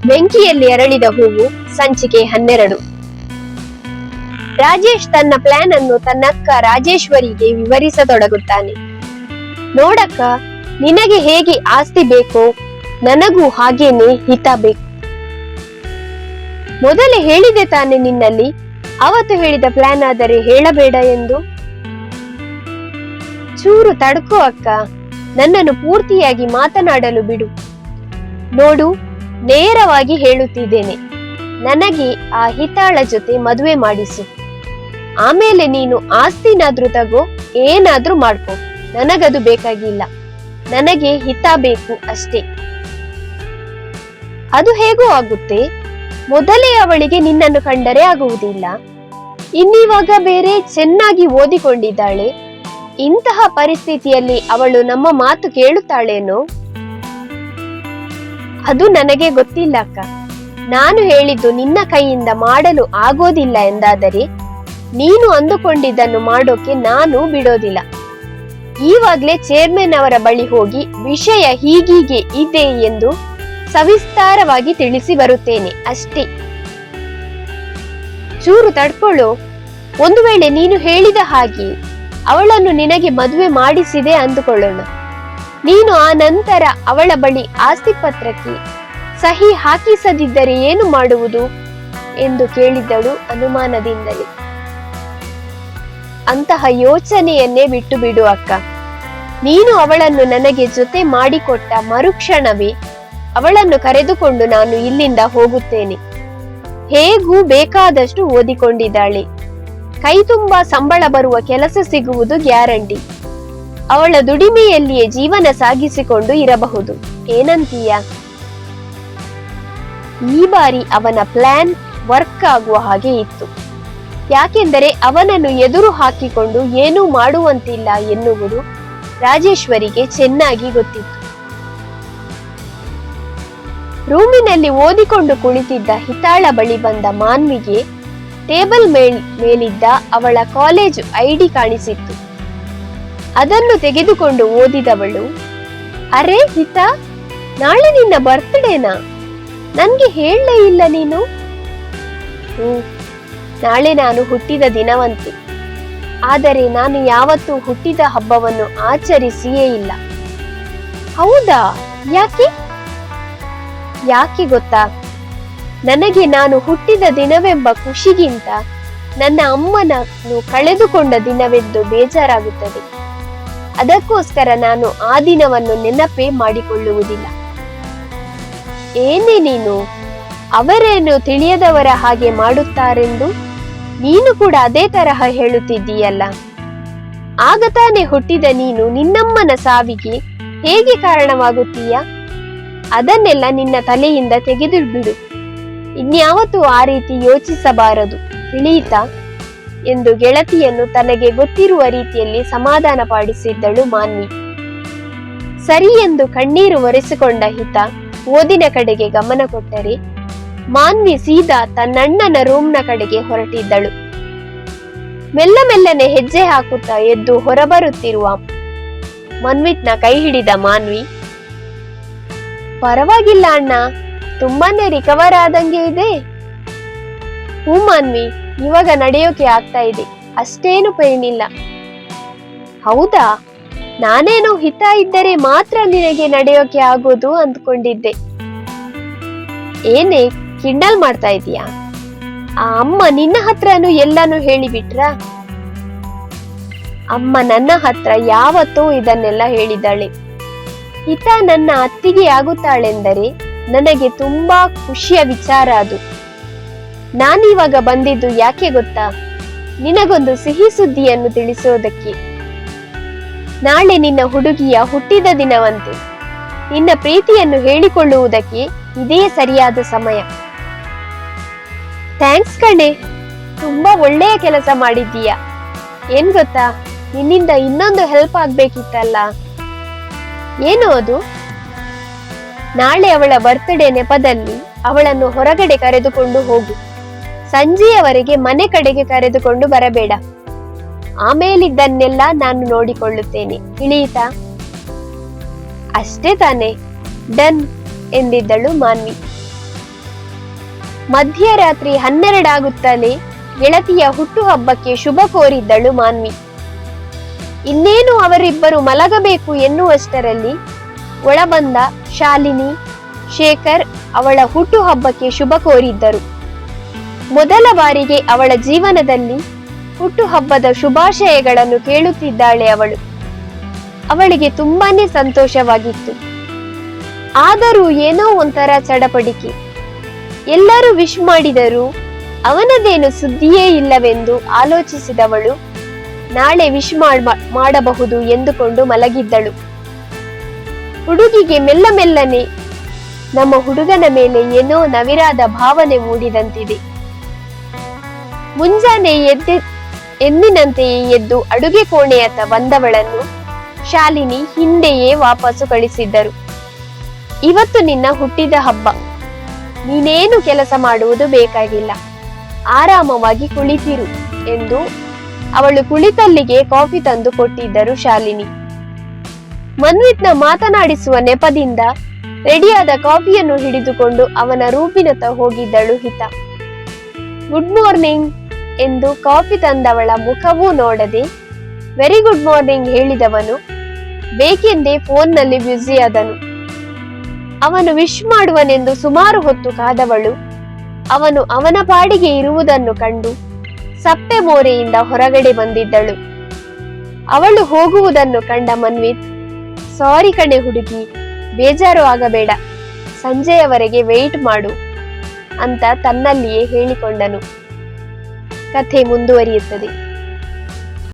ಬೆಂಕಿಯಲ್ಲಿ ಅರಳಿದ ಹೂವು ಸಂಚಿಕೆ 12. ರಾಜೇಶ್ ತನ್ನ ಪ್ಲಾನ್ ಅನ್ನು ತನ್ನಕ್ಕ ರಾಜೇಶ್ವರಿಗೆ ವಿವರಿಸತೊಡಗುತ್ತಾನೆ. ನೋಡಕ್ಕ, ನಿನಗೆ ಹೇಗೆ ಆಸ್ತಿ ಬೇಕೋ ನನಗೂ ಹಾಗೇನೆ ಹಿತ ಬೇಕು. ಮೊದಲೇ ಹೇಳಿದೆ ತಾನೆ ನಿನ್ನಲ್ಲಿ, ಅವತ್ತು ಹೇಳಿದ ಪ್ಲಾನ್ ಆದರೆ ಹೇಳಬೇಡ ಎಂದು. ಚೂರು ತಡ್ಕೋ ಅಕ್ಕ, ನನ್ನನ್ನು ಪೂರ್ತಿಯಾಗಿ ಮಾತನಾಡಲು ಬಿಡು. ನೋಡು, ನೇರವಾಗಿ ಹೇಳುತ್ತಿದ್ದೇನೆ, ನನಗೆ ಆ ಹಿತಾಳ ಜೊತೆ ಮದುವೆ ಮಾಡಿಸು. ಆಮೇಲೆ ನೀನು ಆಸ್ತಿನಾದ್ರೂ ತಗೋ, ಏನಾದ್ರೂ ಮಾಡ್ಕೋ, ನನಗದು ಬೇಕಾಗಿಲ್ಲ. ನನಗೆ ಹಿತ ಬೇಕು ಅಷ್ಟೇ. ಅದು ಹೇಗೋ ಆಗುತ್ತೆ? ಮೊದಲೇ ಅವಳಿಗೆ ನಿನ್ನನ್ನು ಕಂಡರೆ ಆಗುವುದಿಲ್ಲ. ಇನ್ನಿವಾಗ ಬೇರೆ ಚೆನ್ನಾಗಿ ಓದಿಕೊಂಡಿದ್ದಾಳೆ. ಇಂತಹ ಪರಿಸ್ಥಿತಿಯಲ್ಲಿ ಅವಳು ನಮ್ಮ ಮಾತು ಕೇಳುತ್ತಾಳೇನೋ? ಅದು ನನಗೆ ಗೊತ್ತಿಲ್ಲ ಅಕ್ಕ. ನಾನು ಹೇಳಿದ್ದು ನಿನ್ನ ಕೈಯಿಂದ ಮಾಡಲು ಆಗೋದಿಲ್ಲ ಎಂದಾದರೆ ನೀನು ಅಂದುಕೊಂಡಿದ್ದನ್ನು ಮಾಡೋಕೆ ನಾನು ಬಿಡೋದಿಲ್ಲ. ಈವಾಗ್ಲೇ ಚೇರ್ಮನ್ ಅವರ ಬಳಿ ಹೋಗಿ ವಿಷಯ ಹೀಗೀಗೆ ಇದೆ ಎಂದು ಸವಿಸ್ತಾರವಾಗಿ ತಿಳಿಸಿ ಬರುತ್ತೇನೆ ಅಷ್ಟೇ. ಚೂರು ತಡ್ಕೊಳ್ಳೋ. ಒಂದು ವೇಳೆ ನೀನು ಹೇಳಿದ ಹಾಗೆ ಅವಳನ್ನು ನಿನಗೆ ಮದುವೆ ಮಾಡಿಸಿದೆ ಅಂದುಕೊಳ್ಳೋಣ. ನೀನು ಆ ನಂತರ ಅವಳ ಬಳಿ ಆಸ್ತಿ ಪತ್ರಕ್ಕೆ ಸಹಿ ಹಾಕಿಸದಿದ್ದರೆ ಏನು ಮಾಡುವುದು ಎಂದು ಕೇಳಿದ್ದಳು ಅನುಮಾನದಿಂದಲೇ. ಅಂತಹ ಯೋಚನೆಯನ್ನೇ ಬಿಟ್ಟು ಬಿಡು ಅಕ್ಕ. ನೀನು ಅವಳನ್ನು ನನಗೆ ಜೊತೆ ಮಾಡಿಕೊಟ್ಟ ಮರುಕ್ಷಣವೇ ಅವಳನ್ನು ಕರೆದುಕೊಂಡು ನಾನು ಇಲ್ಲಿಂದ ಹೋಗುತ್ತೇನೆ. ಹೇಗೂ ಬೇಕಾದಷ್ಟು ಓದಿಕೊಂಡಿದ್ದಾಳೆ. ಕೈ ತುಂಬಾ ಸಂಬಳ ಬರುವ ಕೆಲಸ ಸಿಗುವುದು ಗ್ಯಾರಂಟಿ. ಅವಳ ದುಡಿಮೆಯಲ್ಲಿಯೇ ಜೀವನ ಸಾಗಿಸಿಕೊಂಡು ಇರಬಹುದು. ಏನಂತೀಯ? ಈ ಬಾರಿ ಅವನ ಪ್ಲಾನ್ ವರ್ಕ್ ಆಗುವ ಹಾಗೆ ಇತ್ತು. ಯಾಕೆಂದರೆ ಅವನನ್ನು ಎದುರು ಹಾಕಿಕೊಂಡು ಏನೂ ಮಾಡುವಂತಿಲ್ಲ ಎನ್ನುವುದು ರಾಜೇಶ್ವರಿಗೆ ಚೆನ್ನಾಗಿ ಗೊತ್ತಿತ್ತು. ರೂಮಿನಲ್ಲಿ ಓದಿಕೊಂಡು ಕುಳಿತಿದ್ದ ಹಿತಾಳ ಬಳಿ ಬಂದ ಮಾನ್ವಿಗೆ ಟೇಬಲ್ ಮೇಲಿದ್ದ ಅವಳ ಕಾಲೇಜು ಐಡಿ ಕಾಣಿಸಿತ್ತು. ಅದನ್ನು ತೆಗೆದುಕೊಂಡು ಓದಿದವಳು, ಅರೆ ಹಿತಾ, ನಾಳೆ ನಿನ್ನ ಬರ್ತ್ಡೇನಾ? ನನ್ಗೆ ಹೇಳಲೇ ಇಲ್ಲ ನೀನು. ನಾಳೆ ನಾನು ಹುಟ್ಟಿದ ದಿನವಂತೆ. ಆದರೆ ನಾನು ಯಾವತ್ತೂ ಹುಟ್ಟಿದ ಹಬ್ಬವನ್ನು ಆಚರಿಸಿಯೇ ಇಲ್ಲ. ಹೌದಾ? ಯಾಕೆ? ಯಾಕೆ ಗೊತ್ತಾ? ನನಗೆ ನಾನು ಹುಟ್ಟಿದ ದಿನವೆಂಬ ಖುಷಿಗಿಂತ ನನ್ನ ಅಮ್ಮನನ್ನು ಕಳೆದುಕೊಂಡ ದಿನವೆಂದು ಬೇಜಾರಾಗುತ್ತದೆ. ಅದಕ್ಕೋಸ್ಕರ ನಾನು ಆ ದಿನವನ್ನು ನೆನಪೇ ಮಾಡಿಕೊಳ್ಳುವುದಿಲ್ಲ. ಏನೇ ನೀನು, ಅವರೇನು ತಿಳಿಯದವರ ಹಾಗೆ ಮಾಡುತ್ತಾರೆಂದು ನೀನು ಕೂಡ ಅದೇ ತರಹ ಹೇಳುತ್ತಿದ್ದೀಯಲ್ಲ. ಆಗ ತಾನೇ ಹುಟ್ಟಿದ ನೀನು ನಿನ್ನಮ್ಮನ ಸಾವಿಗೆ ಹೇಗೆ ಕಾರಣವಾಗುತ್ತೀಯ? ಅದನ್ನೆಲ್ಲ ನಿನ್ನ ತಲೆಯಿಂದ ತೆಗೆದು ಬಿಡು. ಇನ್ಯಾವತ್ತೂ ಆ ರೀತಿ ಯೋಚಿಸಬಾರದು, ತಿಳಿಯಿತಾ ಎಂದು ಗೆಳತಿಯನ್ನು ತನಗೆ ಗೊತ್ತಿರುವ ರೀತಿಯಲ್ಲಿ ಸಮಾಧಾನ ಪಡಿಸಿದ್ದಳು ಮಾನ್ವಿ. ಸರಿ ಎಂದು ಕಣ್ಣೀರು ಒರೆಸಿಕೊಂಡ ಹಿತ ಓದಿನ ಕಡೆಗೆ ಗಮನ ಕೊಟ್ಟರೆ ಮಾನ್ವಿ ಸೀದಾ ತನ್ನಣ್ಣನ ರೂಮ್ನ ಕಡೆಗೆ ಹೊರಟಿದ್ದಳು. ಮೆಲ್ಲ ಮೆಲ್ಲನೆ ಹೆಜ್ಜೆ ಹಾಕುತ್ತಾ ಎದ್ದು ಹೊರಬರುತ್ತಿರುವ ಮನ್ವಿತ್ನ ಕೈ ಹಿಡಿದ ಮಾನ್ವಿ, ಪರವಾಗಿಲ್ಲ ಅಣ್ಣ, ತುಂಬಾನೇ ರಿಕವರ್ ಆದಂಗೆ ಇದೆ. ಹೂ ಮಾನ್ವಿ, ಇವಾಗ ನಡೆಯೋಕೆ ಆಗ್ತಾ ಇದೆ, ಅಷ್ಟೇನು ಪೇನ್ ಇಲ್ಲ. ಹೌದಾ? ನಾನೇನೋ ಹಿತ ಇದ್ದರೆ ಮಾತ್ರ ನಿನಗೆ ನಡೆಯೋಕೆ ಆಗೋದು ಅಂದ್ಕೊಂಡಿದ್ದೆ. ಏನೇ ಕಿಂಡಲ್ ಮಾಡ್ತಾ ಇದೀಯಾ? ಆ ಅಮ್ಮ ನಿನ್ನ ಹತ್ರನೂ ಎಲ್ಲಾನು ಹೇಳಿಬಿಟ್ರ? ಅಮ್ಮ ನನ್ನ ಹತ್ರ ಯಾವತ್ತೂ ಇದನ್ನೆಲ್ಲ ಹೇಳಿದ್ದಾಳೆ. ಹಿತ ನನ್ನ ಅತ್ತಿಗೆ ಆಗುತ್ತಾಳೆಂದರೆ ನನಗೆ ತುಂಬಾ ಖುಷಿಯ ವಿಚಾರ ಅದು. ನಾನಿವಾಗ ಬಂದಿದ್ದು ಯಾಕೆ ಗೊತ್ತಾ? ನಿನಗೊಂದು ಸಿಹಿ ಸುದ್ದಿಯನ್ನು ತಿಳಿಸೋದಕ್ಕೆ. ನಾಳೆ ನಿನ್ನ ಹುಡುಗಿಯ ಹುಟ್ಟಿದ ದಿನವಂತೆ. ನಿನ್ನ ಪ್ರೀತಿಯನ್ನು ಹೇಳಿಕೊಳ್ಳುವುದಕ್ಕೆ ಇದೇ ಸರಿಯಾದ ಸಮಯ. ಥ್ಯಾಂಕ್ಸ್ ಕಣೆ, ತುಂಬಾ ಒಳ್ಳೆಯ ಕೆಲಸ ಮಾಡಿದ್ದೀಯ. ಏನ್ ಗೊತ್ತಾ, ನಿನ್ನಿಂದ ಇನ್ನೊಂದು ಹೆಲ್ಪ್ ಆಗ್ಬೇಕಿತ್ತಲ್ಲ. ಏನು ಅದು? ನಾಳೆ ಅವಳ ಬರ್ತ್ಡೇ ನೆಪದಲ್ಲಿ ಅವಳನ್ನು ಹೊರಗಡೆ ಕರೆದುಕೊಂಡು ಹೋಗು. ಸಂಜೆಯವರೆಗೆ ಮನೆ ಕಡೆಗೆ ಕರೆದುಕೊಂಡು ಬರಬೇಡ. ಆಮೇಲಿದ್ದನ್ನೆಲ್ಲ ನಾನು ನೋಡಿಕೊಳ್ಳುತ್ತೇನೆ, ತಿಳಿಯಿತಾ? ಅಷ್ಟೇ ತಾನೆ? ಡನ್ ಎಂದಿದ್ದಳು ಮಾನ್ವಿ. ಮಧ್ಯರಾತ್ರಿ 12 ಆಗುತ್ತಲೇ ಗೆಳತಿಯ ಹುಟ್ಟುಹಬ್ಬಕ್ಕೆ ಶುಭ ಕೋರಿದ್ದಳು ಮಾನ್ವಿ. ಇನ್ನೇನು ಅವರಿಬ್ಬರು ಮಲಗಬೇಕು ಎನ್ನುವಷ್ಟರಲ್ಲಿ ಒಳಬಂದ ಶಾಲಿನಿ, ಶೇಖರ್ ಅವಳ ಹುಟ್ಟುಹಬ್ಬಕ್ಕೆ ಶುಭ ಕೋರಿದ್ದರು. ಮೊದಲ ಬಾರಿಗೆ ಅವಳ ಜೀವನದಲ್ಲಿ ಹುಟ್ಟುಹಬ್ಬದ ಶುಭಾಶಯಗಳನ್ನು ಕೇಳುತ್ತಿದ್ದಾಳೆ ಅವಳು. ಅವಳಿಗೆ ತುಂಬಾನೇ ಸಂತೋಷವಾಗಿತ್ತು. ಆದರೂ ಏನೋ ಒಂಥರ ಚಡಪಡಿಕೆ. ಎಲ್ಲರೂ ವಿಶ್ ಮಾಡಿದರೂ ಅವನದೇನು ಸುದ್ದಿಯೇ ಇಲ್ಲವೆಂದು ಆಲೋಚಿಸಿದವಳು ನಾಳೆ ವಿಶ್ ಮಾಡಬಹುದು ಎಂದುಕೊಂಡು ಮಲಗಿದ್ದಳು. ಹುಡುಗಿಗೆ ಮೆಲ್ಲ ಮೆಲ್ಲನೆ ನಮ್ಮ ಹುಡುಗನ ಮೇಲೆ ಏನೋ ನವಿರಾದ ಭಾವನೆ ಮೂಡಿದಂತಿದೆ. ಮುಂಜಾನೆ ಎಂದಿನಂತೆಯೇ ಎದ್ದು ಅಡುಗೆ ಕೋಣೆಯತ್ತ ಬಂದವಳನ್ನು ಶಾಲಿನಿ ಹಿಂದೆಯೇ ವಾಪಸ್ಸು ಕಳಿಸಿದ್ದರು. ಇವತ್ತು ನಿನ್ನ ಹುಟ್ಟಿದ ಹಬ್ಬ, ನೀನೇನು ಕೆಲಸ ಮಾಡುವುದು ಬೇಕಾಗಿಲ್ಲ, ಆರಾಮವಾಗಿ ಕುಳಿತಿರು ಎಂದು ಅವಳು ಕುಳಿತಲ್ಲಿಗೆ ಕಾಫಿ ತಂದು ಕೊಟ್ಟಿದ್ದರು ಶಾಲಿನಿ. ಮನ್ವಿತ್ನ ಮಾತನಾಡಿಸುವ ನೆಪದಿಂದ ರೆಡಿಯಾದ ಕಾಫಿಯನ್ನು ಹಿಡಿದುಕೊಂಡು ಅವನ ರೂಮಿನತ್ತ ಹೋಗಿದ್ದಳು ಹಿತಾ. ಗುಡ್ ಮಾರ್ನಿಂಗ್ ಎಂದು ಕಾಫಿ ತಂದವಳ ಮುಖವೂ ನೋಡದೆ ವೆರಿ ಗುಡ್ ಮಾರ್ನಿಂಗ್ ಹೇಳಿದವನು ಬೇಕೆಂದೇ ಫೋನ್ನಲ್ಲಿ ಬ್ಯುಸಿಯಾದನು. ಅವನು ವಿಶ್ ಮಾಡುವನೆಂದು ಸುಮಾರು ಹೊತ್ತು ಕಾದವಳು ಅವನು ಅವನ ಪಾಡಿಗೆ ಇರುವುದನ್ನು ಕಂಡು ಸಪ್ಪೆ ಮೋರೆಯಿಂದ ಹೊರಗಡೆ ಬಂದಿದ್ದಳು. ಅವಳು ಹೋಗುವುದನ್ನು ಕಂಡ ಮನ್ವಿತ್, ಸಾರಿ ಕಣೆ ಹುಡುಗಿ, ಬೇಜಾರು ಆಗಬೇಡ, ಸಂಜೆಯವರೆಗೆ ವೆಯ್ಟ್ ಮಾಡು ಅಂತ ತನ್ನಲ್ಲಿಯೇ ಹೇಳಿಕೊಂಡನು. ಕಥೆ ಮುಂದುವರಿಯುತ್ತದೆ.